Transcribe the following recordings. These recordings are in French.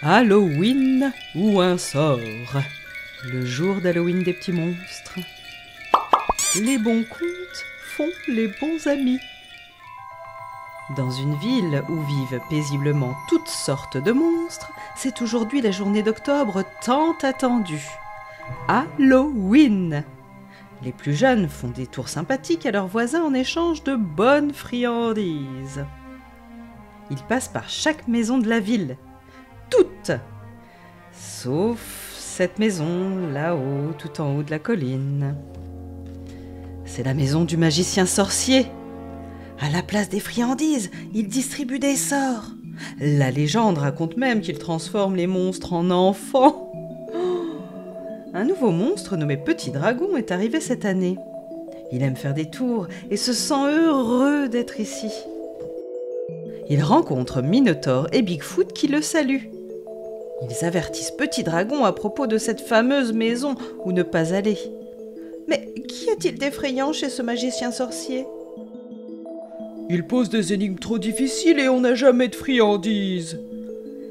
Halloween ou un sort. Le jour d'Halloween des petits monstres. Les bons contes font les bons amis. Dans une ville où vivent paisiblement toutes sortes de monstres, c'est aujourd'hui la journée d'octobre tant attendue. Halloween! Les plus jeunes font des tours sympathiques à leurs voisins en échange de bonnes friandises. Ils passent par chaque maison de la ville. Toutes! Sauf cette maison là-haut, tout en haut de la colline. C'est la maison du magicien sorcier. À la place des friandises, il distribue des sorts. La légende raconte même qu'il transforme les monstres en enfants. Un nouveau monstre nommé Petit Dragon est arrivé cette année. Il aime faire des tours et se sent heureux d'être ici. Il rencontre Minotaure et Bigfoot qui le saluent. Ils avertissent Petit Dragon à propos de cette fameuse maison où ne pas aller. Mais qu'y a-t-il d'effrayant chez ce magicien sorcier ? Il pose des énigmes trop difficiles et on n'a jamais de friandises.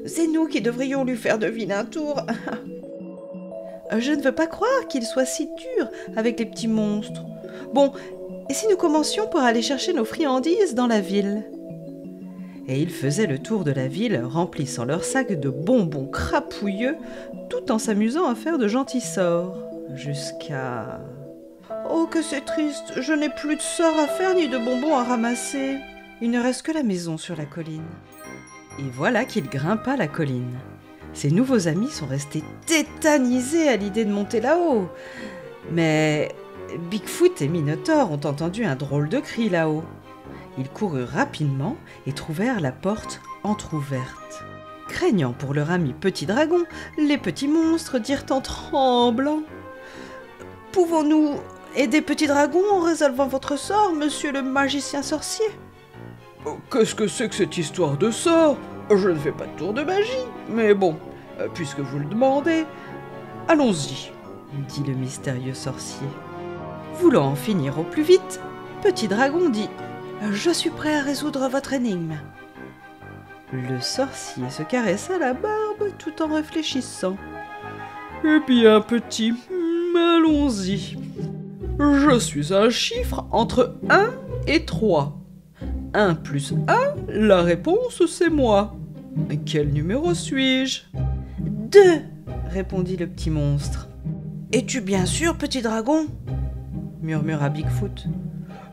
C'est nous qui devrions lui faire deviner un tour. Je ne veux pas croire qu'il soit si dur avec les petits monstres. Bon, et si nous commencions par aller chercher nos friandises dans la ville ? Et ils faisaient le tour de la ville, remplissant leurs sacs de bonbons crapouilleux, tout en s'amusant à faire de gentils sorts. Jusqu'à... Oh, que c'est triste, je n'ai plus de sorts à faire ni de bonbons à ramasser. Il ne reste que la maison sur la colline. Et voilà qu'il grimpa la colline. Ses nouveaux amis sont restés tétanisés à l'idée de monter là-haut. Mais Bigfoot et Minotaure ont entendu un drôle de cri là-haut. Ils coururent rapidement et trouvèrent la porte entr'ouverte. Craignant pour leur ami Petit Dragon, les petits monstres dirent en tremblant : « Pouvons-nous aider Petit Dragon en résolvant votre sort, monsieur le magicien sorcier ?» Qu'est-ce que c'est que cette histoire de sort ? Je ne fais pas de tour de magie, mais bon, puisque vous le demandez, allons-y, dit le mystérieux sorcier. Voulant en finir au plus vite, Petit Dragon dit : « Je suis prêt à résoudre votre énigme. » Le sorcier se caressa la barbe tout en réfléchissant. « Eh bien, petit, allons-y. Je suis un chiffre entre 1 et 3. 1 plus 1, la réponse c'est moi. Quel numéro suis-je ? 2, répondit le petit monstre. Es-tu bien sûr, Petit Dragon ? Murmura Bigfoot.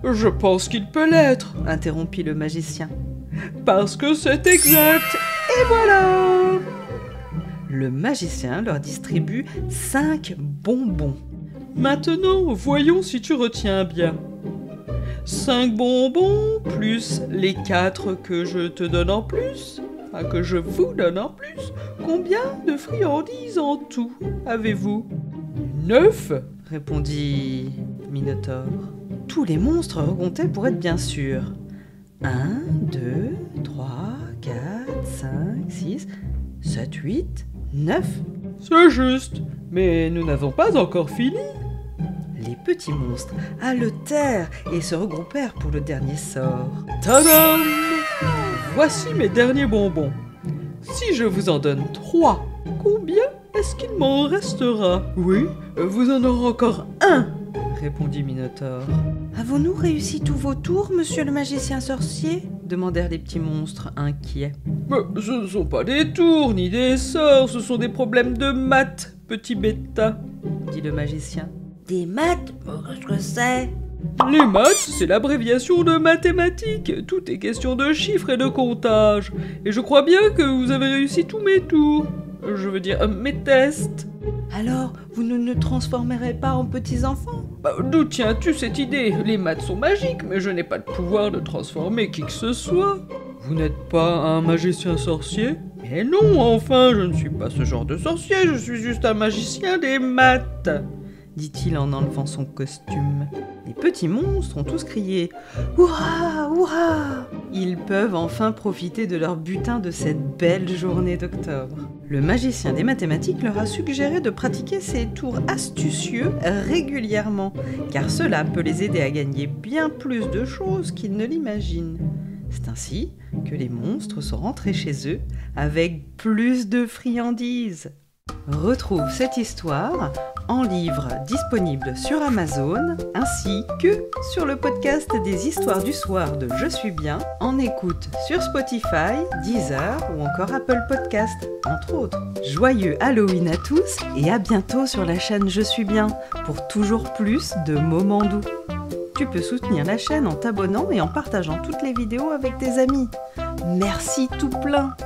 Je pense qu'il peut l'être, interrompit le magicien. Parce que c'est exact. Et voilà. Le magicien leur distribue 5 bonbons. Maintenant, voyons si tu retiens bien. 5 bonbons plus les 4 que je te donne en plus, enfin que je vous donne en plus, combien de friandises en tout avez-vous ? 9, répondit Minotaure. Tous les monstres recomptaient pour être bien sûrs. 1, 2, 3, 4, 5, 6, 7, 8, 9. C'est juste, mais nous n'avons pas encore fini. Les petits monstres haletèrent et se regroupèrent pour le dernier sort. Tadam ! Voici mes derniers bonbons. Si je vous en donne 3, combien est-ce qu'il m'en restera ? Oui, vous en aurez encore 1, répondit Minotaure. Avons-nous réussi tous vos tours, monsieur le magicien sorcier ? Demandèrent les petits monstres inquiets. Ce ne sont pas des tours ni des sorts, ce sont des problèmes de maths, petit bêta, dit le magicien. Des maths ? Qu'est-ce que c'est ? Les maths, c'est l'abréviation de mathématiques. Tout est question de chiffres et de comptage. Et je crois bien que vous avez réussi tous mes tours. Je veux dire, mes tests. Alors, vous ne nous transformerez pas en petits-enfants ? D'où tiens-tu cette idée ? Les maths sont magiques, mais je n'ai pas le pouvoir de transformer qui que ce soit. Vous n'êtes pas un magicien sorcier ? Mais non, enfin, je ne suis pas ce genre de sorcier, je suis juste un magicien des maths, dit-il en enlevant son costume. Les petits monstres ont tous crié « Hurrah, hurrah !» Ils peuvent enfin profiter de leur butin de cette belle journée d'octobre. Le magicien des mathématiques leur a suggéré de pratiquer ces tours astucieux régulièrement, car cela peut les aider à gagner bien plus de choses qu'ils ne l'imaginent. C'est ainsi que les monstres sont rentrés chez eux avec plus de friandises. Retrouve cette histoire en livre disponible sur Amazon ainsi que sur le podcast des histoires du soir de Je suis bien, en écoute sur Spotify, Deezer ou encore Apple Podcast, entre autres. Joyeux Halloween à tous et à bientôt sur la chaîne Je suis bien pour toujours plus de moments doux. Tu peux soutenir la chaîne en t'abonnant et en partageant toutes les vidéos avec tes amis. Merci tout plein!